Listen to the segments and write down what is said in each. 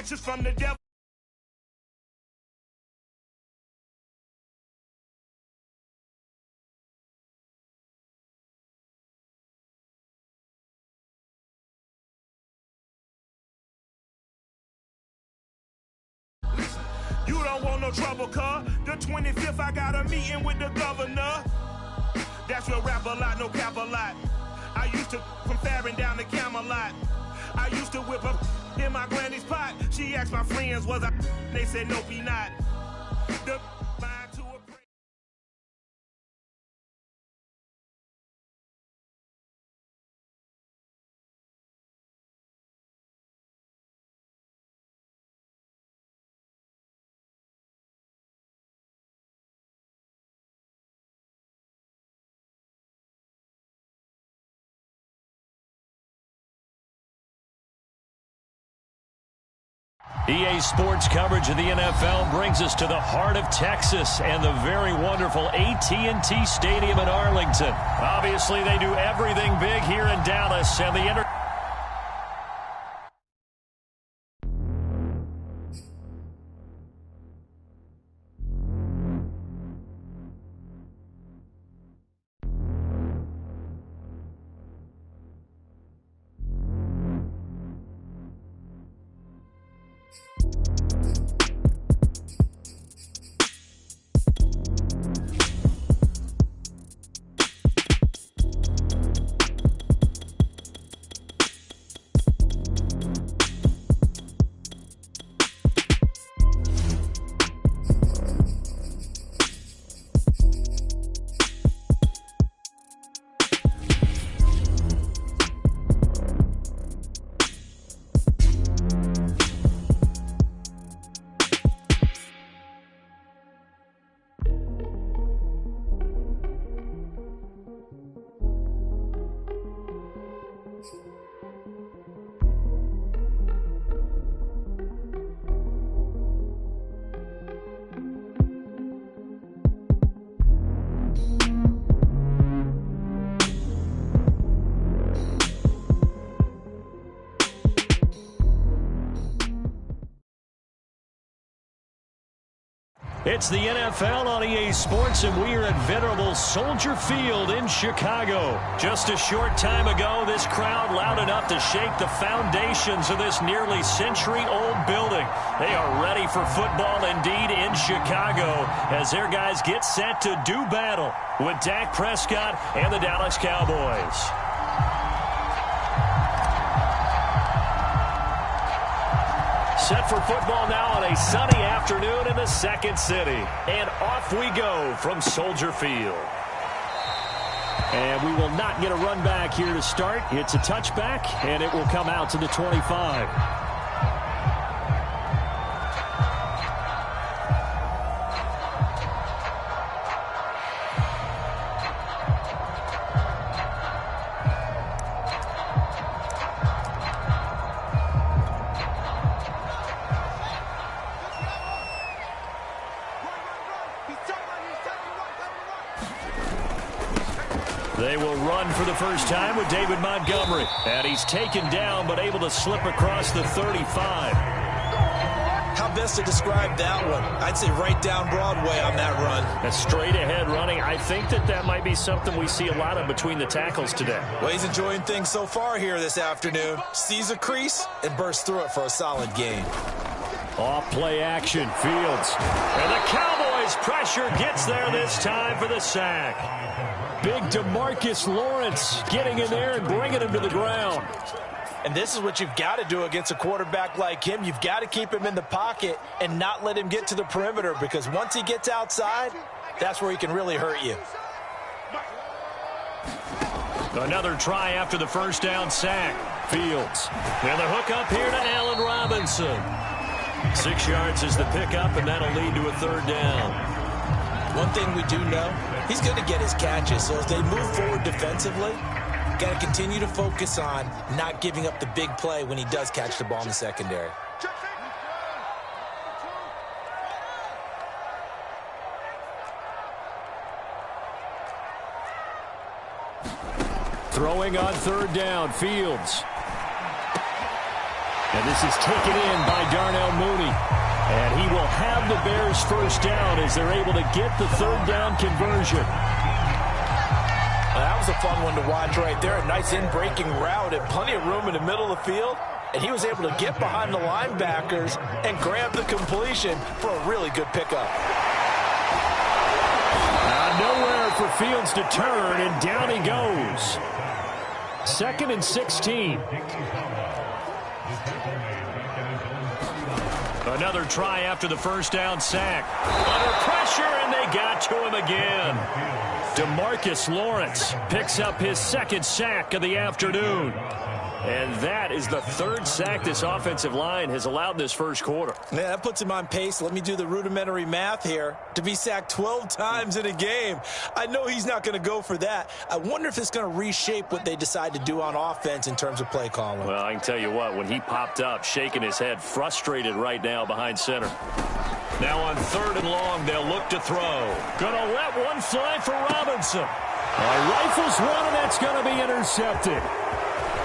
actions from the devil. You don't want no trouble, cuz. The 25th, I got a meeting with the governor. That's real rap a lot, no cap a lot. I used to from Farron down to Camelot. I used to whip up in my granny's pot. She asked my friends, was I? They said, nope, he not. The mind to a break. EA Sports coverage of the NFL brings us to the heart of Texas and the very wonderful AT&T Stadium in Arlington. Obviously, they do everything big here in Dallas, and the It's the NFL on EA Sports, and we are at venerable Soldier Field in Chicago. Just a short time ago, this crowd loud enough to shake the foundations of this nearly century-old building. They are ready for football indeed in Chicago as their guys get set to do battle with Dak Prescott and the Dallas Cowboys. Set for football now on a sunny afternoon in the second city. And off we go from Soldier Field. And we will not get a run back here to start. It's a touchback, and it will come out to the 25. They will run for the first time with David Montgomery. And he's taken down but able to slip across the 35. How best to describe that one? I'd say right down Broadway on that run. A straight ahead running. I think that might be something we see a lot of between the tackles today. Well, he's enjoying things so far here this afternoon. Sees a crease and bursts through it for a solid gain. Off play action, Fields. And the Cowboys pressure gets there this time for the sack. Big DeMarcus Lawrence getting in there and bringing him to the ground. And this is what you've got to do against a quarterback like him. You've got to keep him in the pocket and not let him get to the perimeter, because once he gets outside, that's where he can really hurt you. Another try after the first down sack. Fields. And the hook up here to Allen Robinson. 6 yards is the pickup, and that'll lead to a third down. One thing we do know, he's going to get his catches. So as they move forward defensively, got to continue to focus on not giving up the big play when he does catch the ball in the secondary. Throwing on third down, Fields. And this is taken in by Darnell Mooney. And he will have the Bears first down as they're able to get the third down conversion. That was a fun one to watch right there. A nice in-breaking route and plenty of room in the middle of the field. And he was able to get behind the linebackers and grab the completion for a really good pickup. Nowhere for Fields to turn, and down he goes. 2nd and 16. Another try after the first down sack. Under pressure, and they got to him again. DeMarcus Lawrence picks up his 2nd sack of the afternoon. And that is the 3rd sack this offensive line has allowed this first quarter. Yeah, that puts him on pace. Let me do the rudimentary math here. To be sacked 12 times in a game, I know he's not going to go for that. I wonder if it's going to reshape what they decide to do on offense in terms of play calling. Well, I can tell you what, when he popped up, shaking his head, frustrated right now behind center. Now on 3rd and long, they'll look to throw. Gonna let one fly for Robinson. Rifles one, and that's going to be intercepted.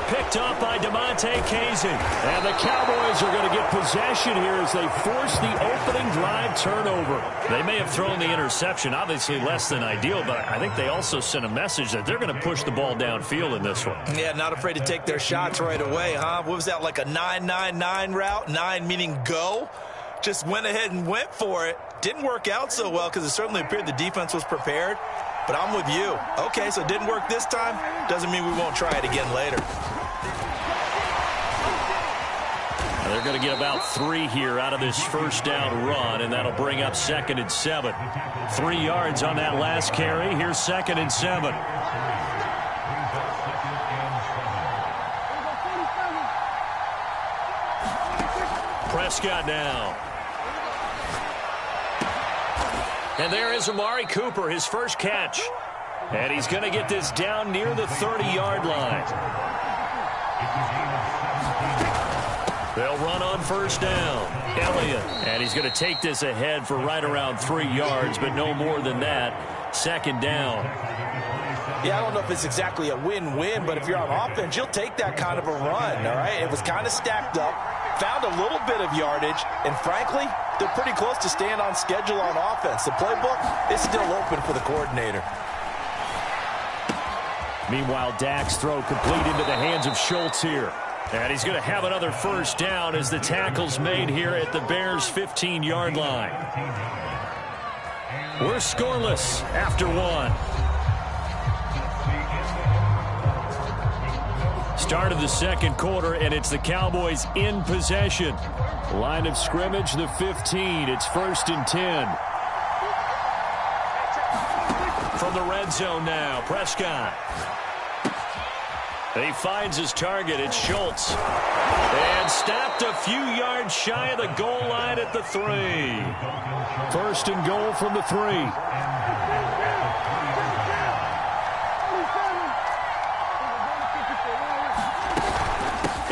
Picked up by DeMonte Casey. And the Cowboys are going to get possession here as they force the opening drive turnover. They may have thrown the interception, obviously less than ideal, but I think they also sent a message that they're going to push the ball downfield in this one. Yeah, not afraid to take their shots right away, huh? What was that, like a 9-9-9 route? 9 meaning go? Just went ahead and went for it. Didn't work out so well because it certainly appeared the defense was prepared. But I'm with you. Okay, so it didn't work this time. Doesn't mean we won't try it again later. They're going to get about 3 here out of this first down run, and that'll bring up 2nd and 7. 3 yards on that last carry. Here's 2nd and 7. Prescott now. And there is Amari Cooper, his first catch. And he's going to get this down near the 30-yard line. They'll run on first down. Elliott. And he's going to take this ahead for right around 3 yards, but no more than that. 2nd down. Yeah, I don't know if it's exactly a win-win, but if you're on offense, you'll take that kind of a run, all right? It was kind of stacked up, found a little bit of yardage, and frankly, they're pretty close to staying on schedule on offense. The playbook is still open for the coordinator. Meanwhile, Dak's throw complete into the hands of Schultz here. And he's going to have another first down as the tackle's made here at the Bears' 15-yard line. We're scoreless after 1. Start of the second quarter, and it's the Cowboys in possession. Line of scrimmage, the 15. It's 1st and 10. From the red zone now, Prescott. He finds his target. It's Schultz. And stopped a few yards shy of the goal line at the 3. 1st and goal from the 3.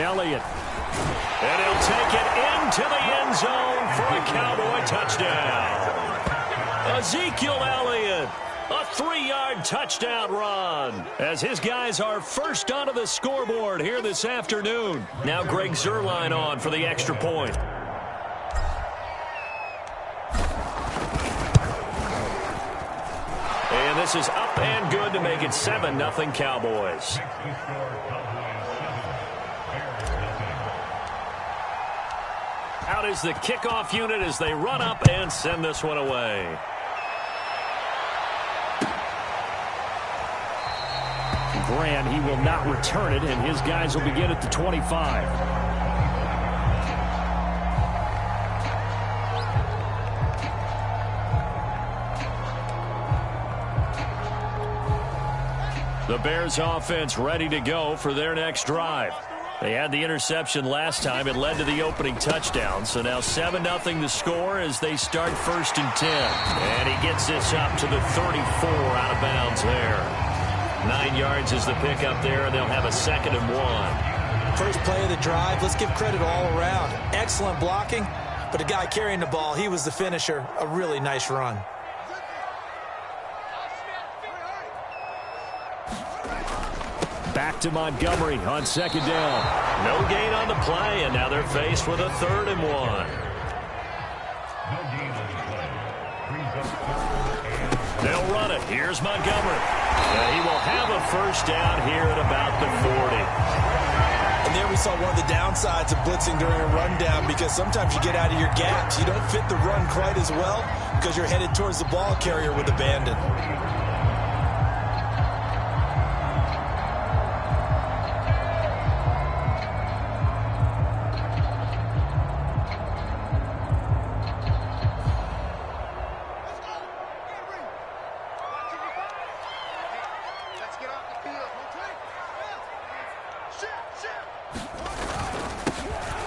Elliott. And he'll take it into the end zone for a Cowboy touchdown. Ezekiel Elliott. A 3-yard touchdown run as his guys are first onto the scoreboard here this afternoon. Now Greg Zuerlein on for the extra point. And this is up and good to make it 7-0 Cowboys. Out is the kickoff unit as they run up and send this one away. Grant, he will not return it, and his guys will begin at the 25. The Bears offense ready to go for their next drive. They had the interception last time. It led to the opening touchdown. So now 7-0 the score as they start 1st and 10. And he gets this up to the 34 out of bounds there. 9 yards is the pickup there, and they'll have a 2nd and 1. First play of the drive, let's give credit all around. Excellent blocking, but the guy carrying the ball, he was the finisher. A really nice run. Back to Montgomery on second down. No gain on the play, and now they're faced with a 3rd and 1. They'll run it. Here's Montgomery. He will have a first down here at about the 40. And there we saw one of the downsides of blitzing during a rundown, because sometimes you get out of your gaps. You don't fit the run quite as well because you're headed towards the ball carrier with abandon.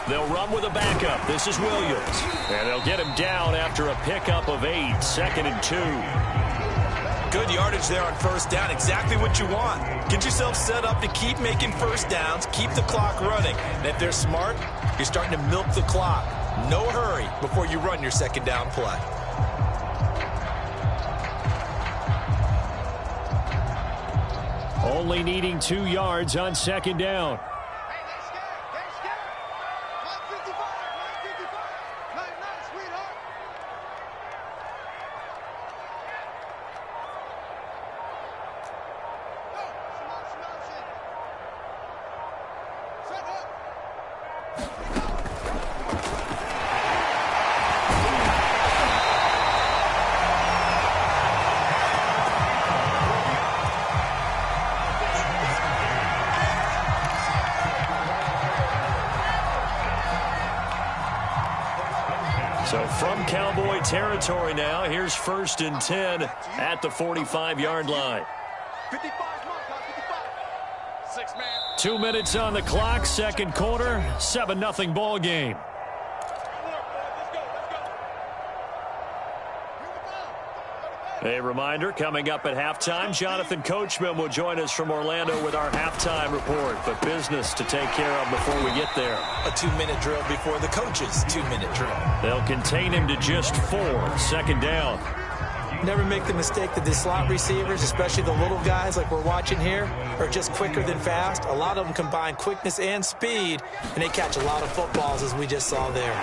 They'll run with a backup. This is Williams. And they'll get him down after a pickup of 8, 2nd and 2. Good yardage there on first down. Exactly what you want. Get yourself set up to keep making first downs, keep the clock running. And if they're smart, you're starting to milk the clock. No hurry before you run your second down play. Only needing 2 yards on second down. So from Cowboy territory now, here's 1st and 10 at the 45-yard line. 2 minutes on the clock, second quarter, 7-0 ball game. A reminder, coming up at halftime, Jonathan Coachman will join us from Orlando with our halftime report. But business to take care of before we get there. A 2-minute drill before the coach's 2-minute drill. They'll contain him to just 4, second down. Never make the mistake that the slot receivers, especially the little guys like we're watching here, are just quicker than fast. A lot of them combine quickness and speed, and they catch a lot of footballs, as we just saw there.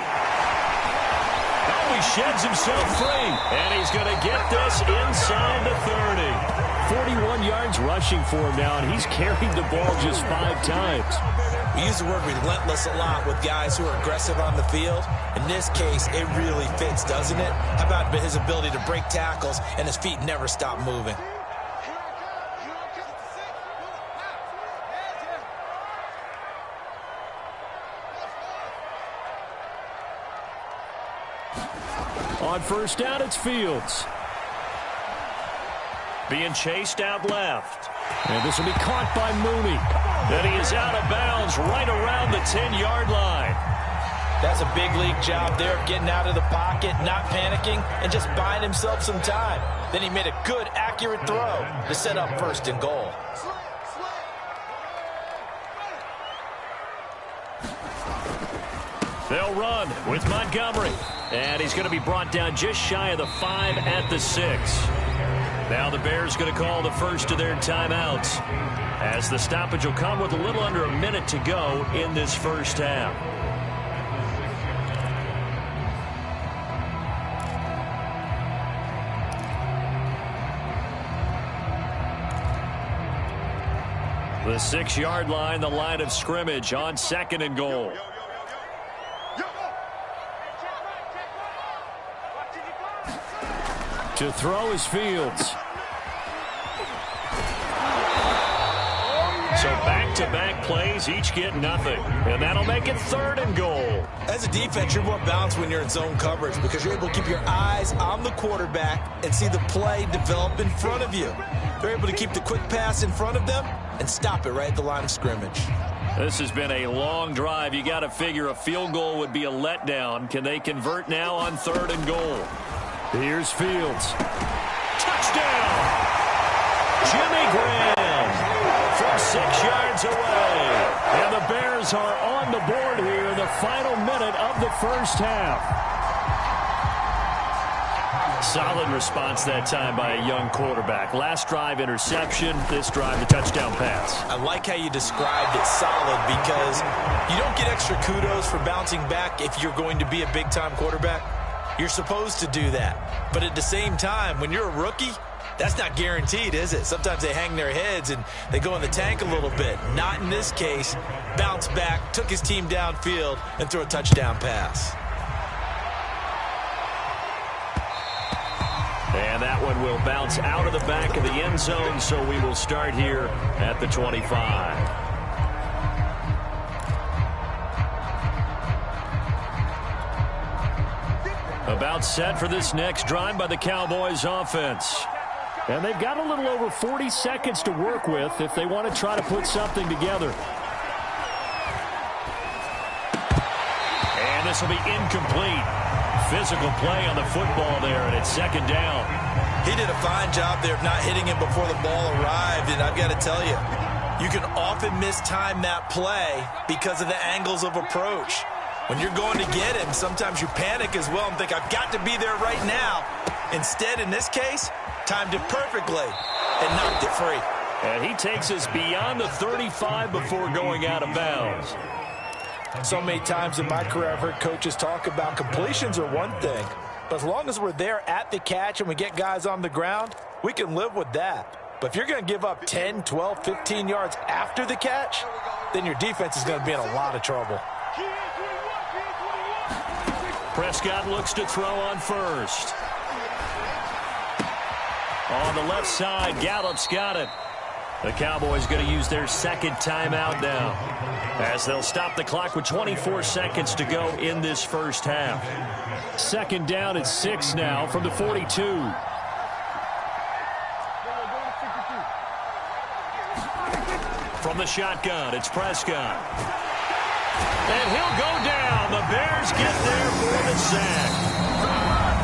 He sheds himself free, and he's going to get this inside the 30. 41 yards rushing for him now, and he's carried the ball just 5 times. We use the word relentless a lot with guys who are aggressive on the field. In this case, it really fits, doesn't it? How about his ability to break tackles and his feet never stop moving? On first down, it's Fields. Being chased out left. And this will be caught by Mooney. And he is out of bounds right around the 10-yard line. That's a big league job there of getting out of the pocket, not panicking, and just buying himself some time. Then he made a good, accurate throw to set up 1st and goal. They'll run with Montgomery. And he's going to be brought down just shy of the 5 at the 6. Now the Bears going to call the first of their timeouts, as the stoppage will come with a little under a minute to go in this first half. The 6-yard line, the line of scrimmage on 2nd and goal. To throw is Fields. So back-to-back plays, each get nothing. And that'll make it 3rd and goal. As a defense, you're more balanced when you're in zone coverage because you're able to keep your eyes on the quarterback and see the play develop in front of you. They're able to keep the quick pass in front of them and stop it right at the line of scrimmage. This has been a long drive. You got to figure a field goal would be a letdown. Can they convert now on 3rd and goal? Here's Fields. Touchdown! Jimmy Graham from 6 yards away. And the Bears are on the board here in the final minute of the first half. Solid response that time by a young quarterback. Last drive, interception. This drive, the touchdown pass. I like how you described it, solid, because you don't get extra kudos for bouncing back if you're going to be a big-time quarterback. You're supposed to do that. But at the same time, when you're a rookie, that's not guaranteed, is it? Sometimes they hang their heads and they go in the tank a little bit. Not in this case. Bounced back, took his team downfield, and threw a touchdown pass. And that one will bounce out of the back of the end zone, so we will start here at the 25. About set for this next drive by the Cowboys offense. And they've got a little over 40 seconds to work with if they want to try to put something together. And this will be incomplete. Physical play on the football there, and it's second down. He did a fine job there of not hitting him before the ball arrived, and I've got to tell you, you can often mistime that play because of the angles of approach. When you're going to get him, sometimes you panic as well and think, I've got to be there right now. Instead, in this case, timed it perfectly and knocked it free. And he takes us beyond the 35 before going out of bounds. So many times in my career, I've heard coaches talk about completions are one thing, but as long as we're there at the catch and we get guys on the ground, we can live with that. But if you're going to give up 10, 12, 15 yards after the catch, then your defense is going to be in a lot of trouble. Prescott looks to throw on first. On the left side, Gallup's got it. The Cowboys going to use their second timeout now, as they'll stop the clock with 24 seconds to go in this first half. Second down at 6 now from the 42. From the shotgun, it's Prescott. And he'll go down. The Bears get there for the sack.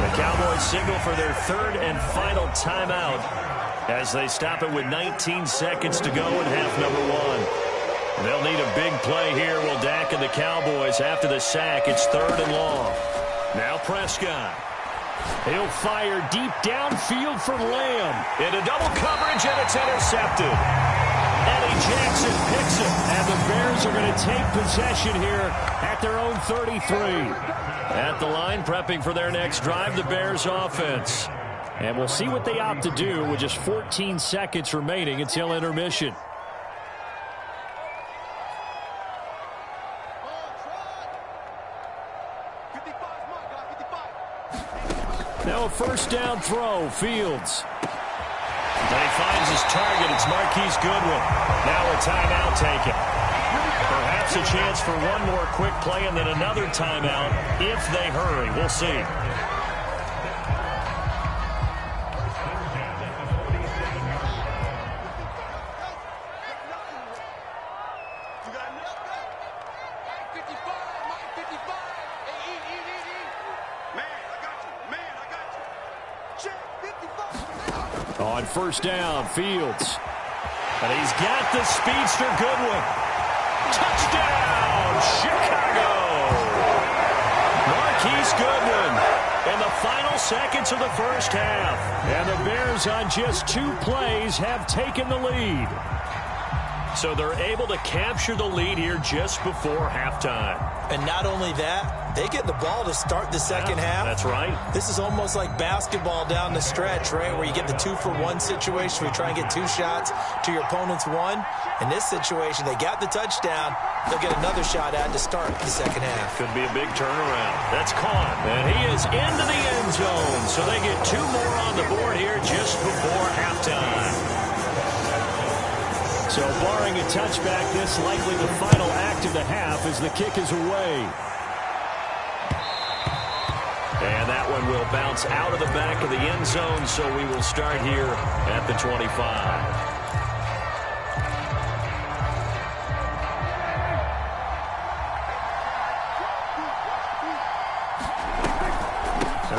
The Cowboys signal for their third and final timeout as they stop it with 19 seconds to go in half number one. They'll need a big play here, will Dak and the Cowboys after the sack. It's third and long. Now Prescott. He'll fire deep downfield for Lamb. Into double coverage, and it's intercepted. Eddie Jackson picks it, and the Bears are going to take possession here at their own 33. At the line, prepping for their next drive, the Bears offense. And we'll see what they opt to do with just 14 seconds remaining until intermission. Now a first down throw, Fields. And he finds his target. It's Marquise Goodwin. Now a timeout taken. Perhaps a chance for one more quick play and then another timeout if they hurry. We'll see. On first down, Fields. And he's got the speedster Goodwin. Touchdown, Chicago! Marquise Goodwin in the final seconds of the first half. And the Bears on just 2 plays have taken the lead. So they're able to capture the lead here just before halftime. And not only that, they get the ball to start the second half. That's right. This is almost like basketball down the stretch, right, where you get the 2-for-1 situation where you try and get 2 shots to your opponent's 1. In this situation, they got the touchdown. They'll get another shot at to start the second half. Could be a big turnaround. That's caught. And he is into the end zone. So they get 2 more on the board here just before halftime. So barring a touchback, this likely the final act of the half as the kick is away. And that one will bounce out of the back of the end zone, so we will start here at the 25.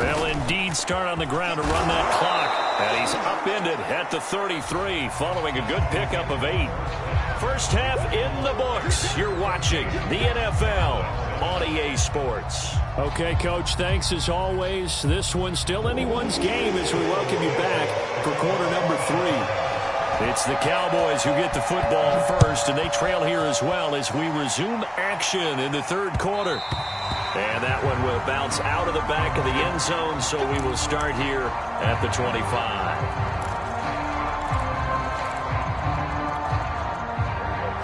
They'll indeed start on the ground to run that clock. And he's upended at the 33 following a good pickup of 8. First half in the books. You're watching the NFL on EA Sports. Okay, Coach, thanks as always. This one's still anyone's game as we welcome you back for quarter number 3. It's the Cowboys who get the football first, and they trail here as well as we resume action in the third quarter. And that one will bounce out of the back of the end zone, so we will start here at the 25.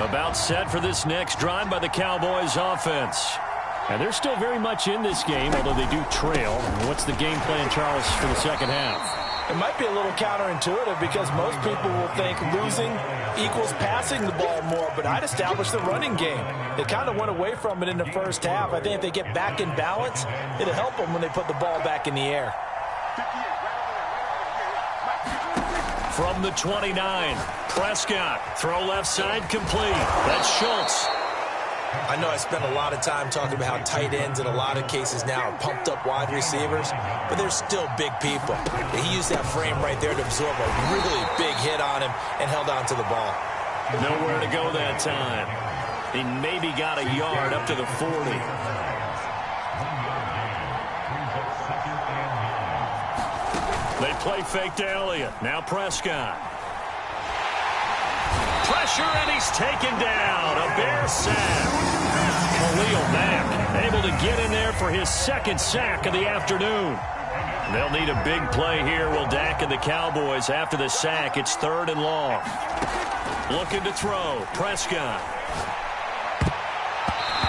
About set for this next drive by the Cowboys offense. And they're still very much in this game, although they do trail. What's the game plan, Charles, for the second half? It might be a little counterintuitive because most people will think losing equals passing the ball more, but I'd establish the running game. They kind of went away from it in the first half. I think if they get back in balance, it'll help them when they put the ball back in the air. From the 29, Prescott, throw left side complete. That's Schultz. I know I spent a lot of time talking about how tight ends in a lot of cases now are pumped up wide receivers, but they're still big people. He used that frame right there to absorb a really big hit on him and held on to the ball. Nowhere to go that time. He maybe got a yard up to the 40. They play fake to Elliott. Now Prescott. Pressure, and he's taken down. A Bear sack. Khalil Mack able to get in there for his second sack of the afternoon. They'll need a big play here. Will Dak and the Cowboys after the sack. It's 3rd and long. Looking to throw. Prescott.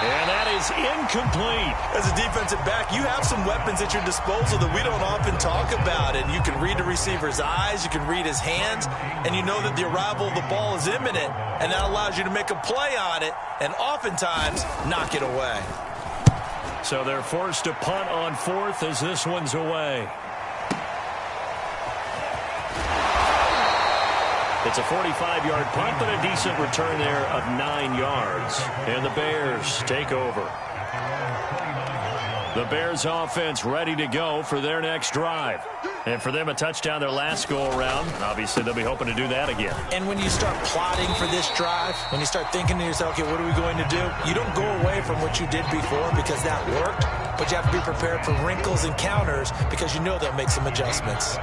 And that is incomplete. As a defensive back, you have some weapons at your disposal that we don't often talk about. And you can read the receiver's eyes, you can read his hands, and you know that the arrival of the ball is imminent. And that allows you to make a play on it and oftentimes knock it away. So they're forced to punt on 4th as this one's away. It's a 45-yard punt, but a decent return there of 9 yards. And the Bears take over. The Bears offense ready to go for their next drive. And for them, a touchdown their last go-around. Obviously, they'll be hoping to do that again. And when you start plotting for this drive, when you start thinking to yourself, okay, what are we going to do? You don't go away from what you did before because that worked, but you have to be prepared for wrinkles and counters because you know they'll make some adjustments.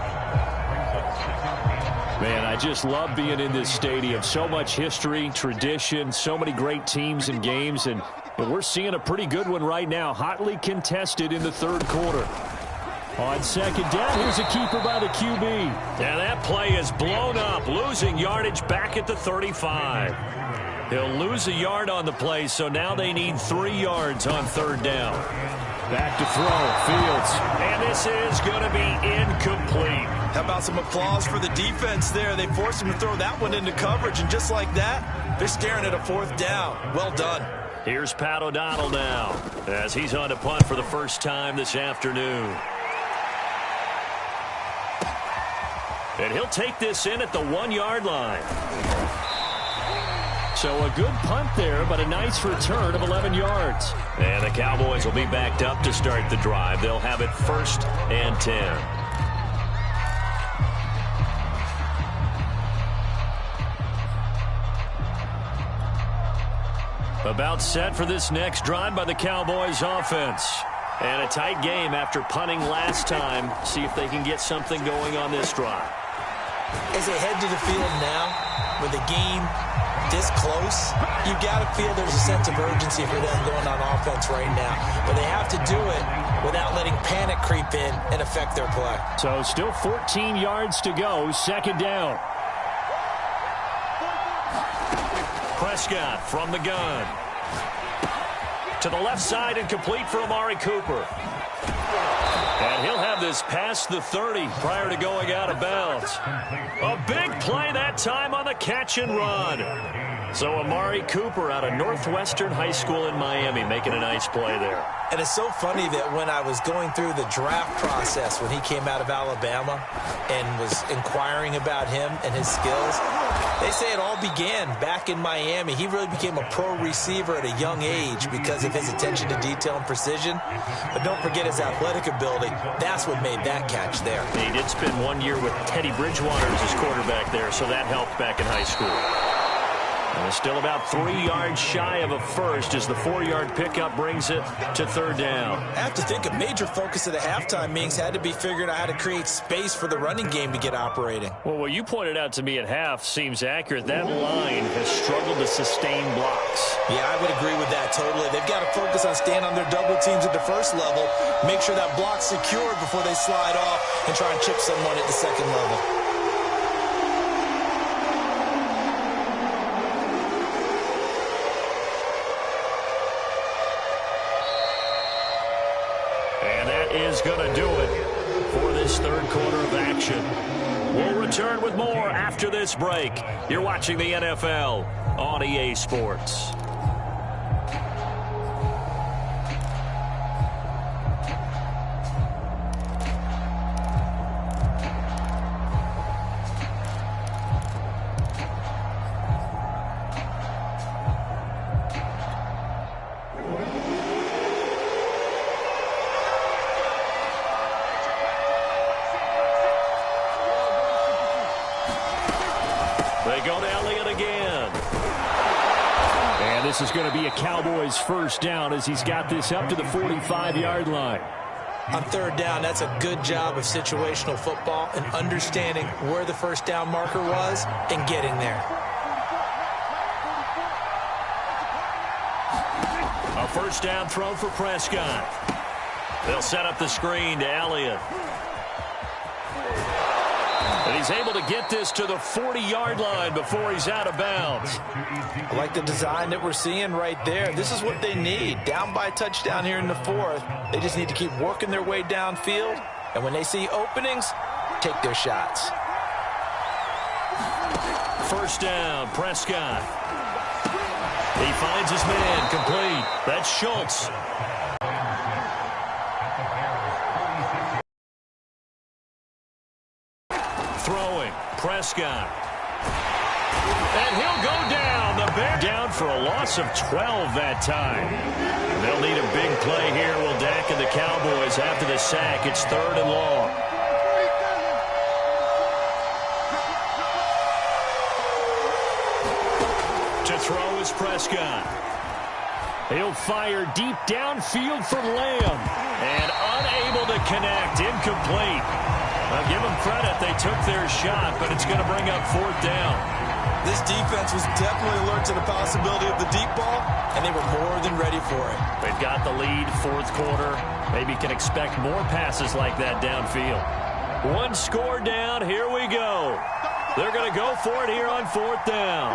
Man, I just love being in this stadium. So much history, tradition, so many great teams and games, and we're seeing a pretty good one right now, hotly contested in the third quarter. On second down, here's a keeper by the QB. And that play is blown up, losing yardage back at the 35. He'll lose a yard on the play, so now they need 3 yards on 3rd down. Back to throw, Fields. And this is going to be incomplete. How about some applause for the defense there? They forced him to throw that one into coverage, and just like that, they're staring at a 4th down. Well done. Here's Pat O'Donnell now as he's on to punt for the first time this afternoon. And he'll take this in at the 1-yard line. So a good punt there, but a nice return of 11 yards. And the Cowboys will be backed up to start the drive. They'll have it 1st and 10. About set for this next drive by the Cowboys offense. And a tight game after punting last time. See if they can get something going on this drive. As they head to the field now, with the game this close, you got to feel there's a sense of urgency for them going on offense right now. But they have to do it without letting panic creep in and affect their play. So still 14 yards to go, 2nd down. Prescott from the gun. To the left side and complete for Amari Cooper. And he'll have this past the 30 prior to going out of bounds. A big play that time on the catch and run. So Amari Cooper out of Northwestern High School in Miami making a nice play there. And it's so funny that when I was going through the draft process when he came out of Alabama and was inquiring about him and his skills, they say it all began back in Miami. He really became a pro receiver at a young age because of his attention to detail and precision. But don't forget his athletic ability. That's what made that catch there. He did spend 1 year with Teddy Bridgewater as his quarterback there, so that helped back in high school. And still about 3 yards shy of a first as the 4-yard pickup brings it to third down. I have to think a major focus of the halftime meetings had to be figuring out how to create space for the running game to get operating. Well, what you pointed out to me at half seems accurate. That line has struggled to sustain blocks. Yeah, I would agree with that totally. They've got to focus on staying on their double teams at the first level, make sure that block's secured before they slide off and try and chip someone at the second level. Is going to do it for this third quarter of action. We'll return with more after this break. You're watching the NFL on EA Sports. They go to Elliott again. And this is going to be a Cowboys first down as he's got this up to the 45-yard line. On third down, that's a good job of situational football and understanding where the first down marker was and getting there. A first down throw for Prescott. They'll set up the screen to Elliott. And he's able to get this to the 40-yard line before he's out of bounds. I like the design that we're seeing right there. This is what they need. Down by a touchdown here in the fourth. They just need to keep working their way downfield. And when they see openings, take their shots. First down, Prescott. He finds his man, complete. That's Schultz. Throwing, Prescott. And he'll go down. The Bears down for a loss of 12 that time. They'll need a big play here. Will Dak and the Cowboys after the sack. It's third and long. To throw is Prescott. He'll fire deep downfield for Lamb. And unable to connect. Incomplete. I'll give them credit. They took their shot, but it's going to bring up fourth down. This defense was definitely alert to the possibility of the deep ball, and they were more than ready for it. They've got the lead, fourth quarter. Maybe can expect more passes like that downfield. One score down. Here we go. They're going to go for it here on fourth down.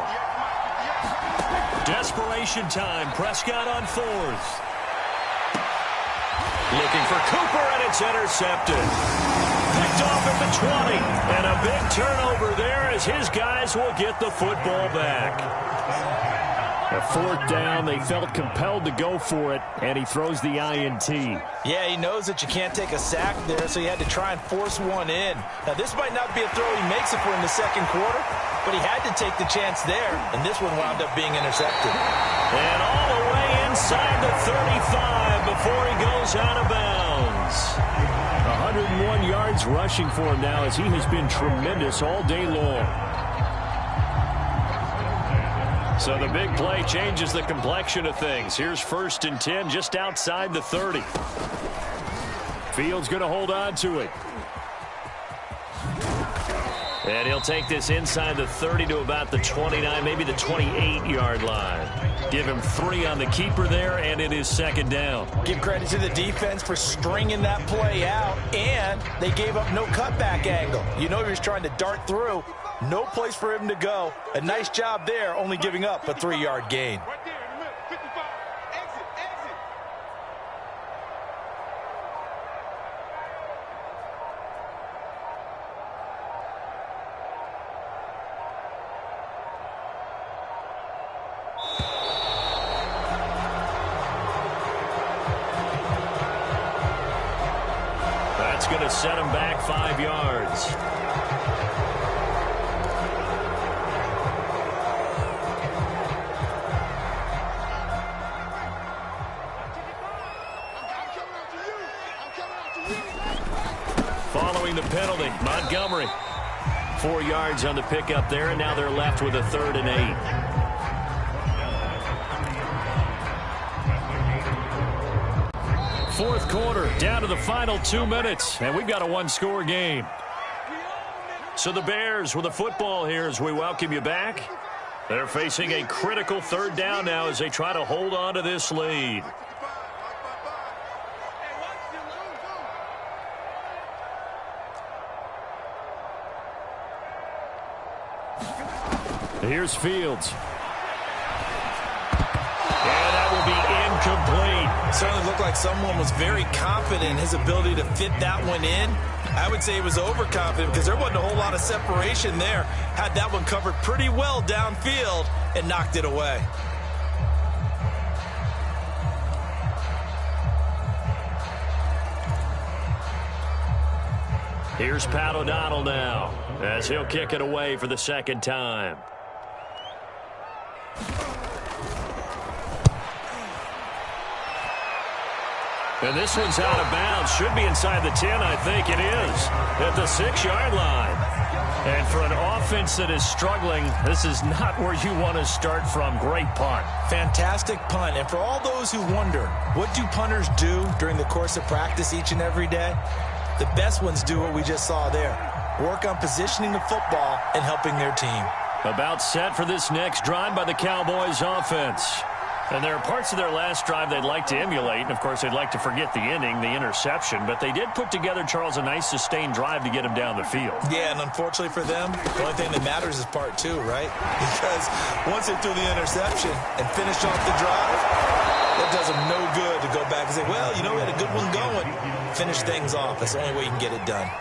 Desperation time. Prescott on fourth. Looking for Cooper, and it's intercepted. Picked off at the 20, and a big turnover there as his guys will get the football back. A fourth down, they felt compelled to go for it, and he throws the INT. Yeah, he knows that you can't take a sack there, so he had to try and force one in. Now, this might not be a throw he makes if we're in the second quarter, but he had to take the chance there, and this one wound up being intercepted. And all the way inside the 35 before he goes out of bounds. 101 yards rushing for him now as he has been tremendous all day long. So the big play changes the complexion of things. Here's first and 10 just outside the 30. Fields going to hold on to it. And he'll take this inside the 30 to about the 29, maybe the 28-yard line. Give him 3 on the keeper there, and it is second down. Give credit to the defense for stringing that play out, and they gave up no cutback angle. You know he was trying to dart through. No place for him to go. A nice job there, only giving up a 3-yard gain. That's going to set him back 5 yards. Following the penalty, Montgomery. 4 yards on the pickup there, and now they're left with a 3rd and 8. fourth quarter, down to the final 2 minutes, and we've got a one-score game. So the Bears with the football here as we welcome you back. They're facing a critical third down now as they try to hold on to this lead. Here's Fields. And that will be incomplete. Certainly looked like someone was very confident in his ability to fit that one in. I would say he was overconfident because there wasn't a whole lot of separation there. Had that one covered pretty well downfield and knocked it away. Here's Pat O'Donnell now as he'll kick it away for the second time. And this one's out of bounds. Should be inside the 10, I think it is. At the 6-yard line. And for an offense that is struggling, this is not where you want to start from. Great punt. Fantastic punt. And for all those who wonder, what do punters do during the course of practice each and every day? The best ones do what we just saw there. Work on positioning the football and helping their team. About set for this next drive by the Cowboys offense. And there are parts of their last drive they'd like to emulate. And, of course, they'd like to forget the inning, the interception. But they did put together, Charles, a nice sustained drive to get him down the field. Yeah, and unfortunately for them, the only thing that matters is part 2, right? Because once they threw the interception and finished off the drive, that does them no good to go back and say, well, you know, we had a good one going. Finish things off. That's the only way you can get it done.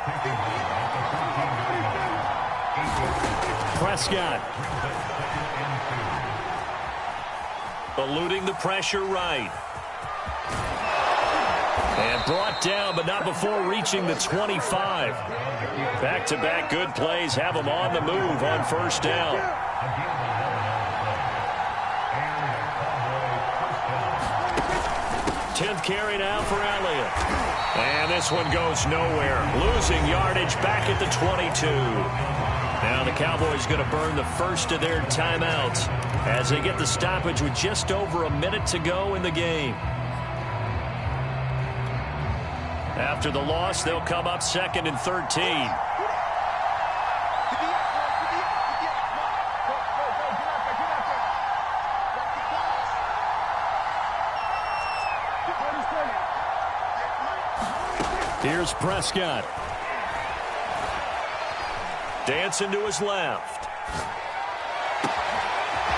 Prescott. Eluding the pressure right. And brought down, but not before reaching the 25. Back-to-back good plays have him on the move on first down. Tenth carry now for Elliott. And this one goes nowhere. Losing yardage back at the 22. Now the Cowboys going to burn the first of their timeouts as they get the stoppage with just over a minute to go in the game. After the loss, they'll come up 2nd and 13. Here's Prescott. Dancing to his left.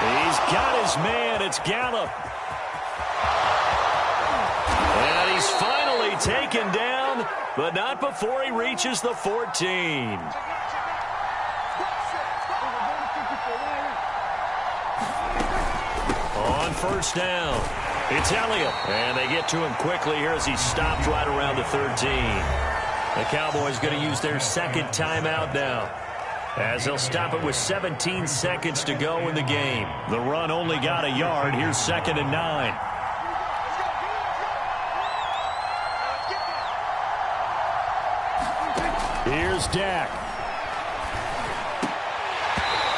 He's got his man. It's Gallup. And he's finally taken down, but not before he reaches the 14. On first down, it's Elliott. And they get to him quickly here as he stopped right around the 13. The Cowboys going to use their second timeout now, as they'll stop it with 17 seconds to go in the game. The run only got a yard. Here's 2nd and 9. Here's Dak.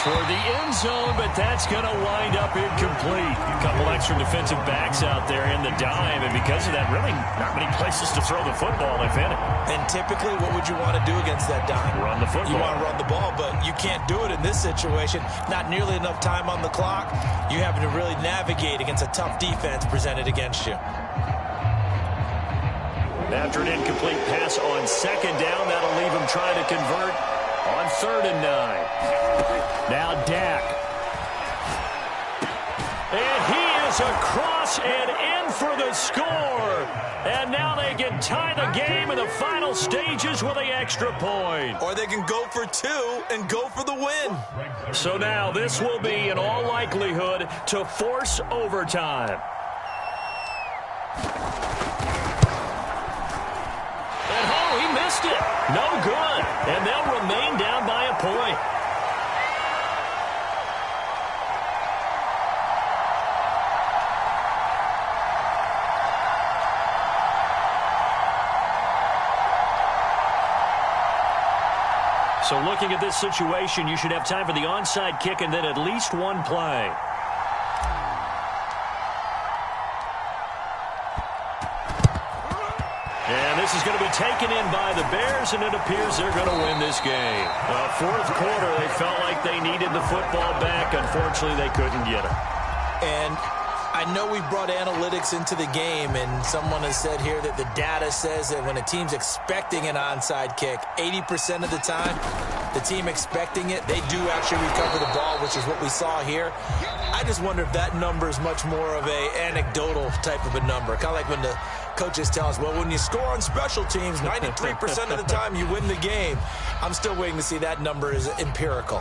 Toward the end zone, but that's going to wind up incomplete. A couple extra defensive backs out there in the dime, and because of that, really not many places to throw the football, if any. And typically, what would you want to do against that dime? Run the football. You want to run the ball, but you can't do it in this situation. Not nearly enough time on the clock. You have to really navigate against a tough defense presented against you. After an incomplete pass on second down, that'll leave him trying to convert on 3rd and 9. Now Dak. And he is across and in for the score. And now they can tie the game in the final stages with the extra point. Or they can go for 2 and go for the win. So now this will be, in all likelihood, to force overtime. And oh, he missed it. No good. And they'll remain down by a point. So looking at this situation, you should have time for the onside kick and then at least one play. And this is going to be taken in by the Bears, and it appears they're going to win this game. Fourth quarter, they felt like they needed the football back. Unfortunately, they couldn't get it. And I know we brought analytics into the game, and someone has said here that the data says that when a team's expecting an onside kick, 80% of the time, the team expecting it, they do actually recover the ball, which is what we saw here. I just wonder if that number is much more of a anecdotal type of a number. Kind of like when the coaches tell us, well, when you score on special teams, 93% of the time you win the game. I'm still waiting to see that number is empirical.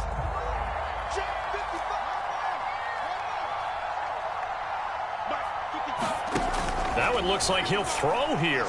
That one looks like he'll throw here.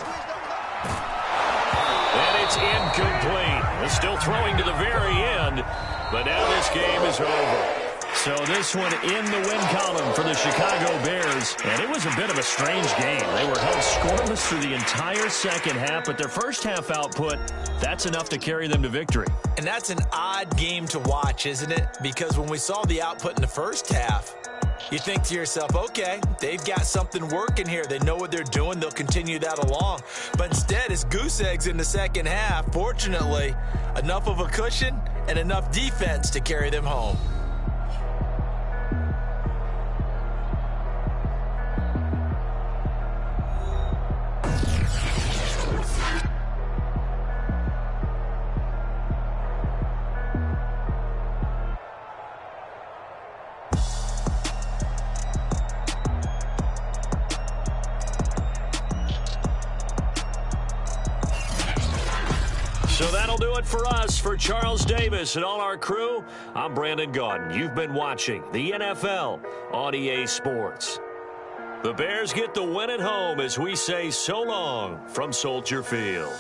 And it's incomplete. They're still throwing to the very end, but now this game is over. So this one in the win column for the Chicago Bears. And it was a bit of a strange game. They were held scoreless through the entire second half, but their first half output, that's enough to carry them to victory. And that's an odd game to watch, isn't it? Because when we saw the output in the first half, you think to yourself, okay, they've got something working here. They know what they're doing. They'll continue that along. But instead, it's goose eggs in the second half. Fortunately, enough of a cushion and enough defense to carry them home. So that'll do it for us. For Charles Davis and all our crew, I'm Brandon Gaudin. You've been watching the NFL on EA Sports. The Bears get the win at home as we say so long from Soldier Field.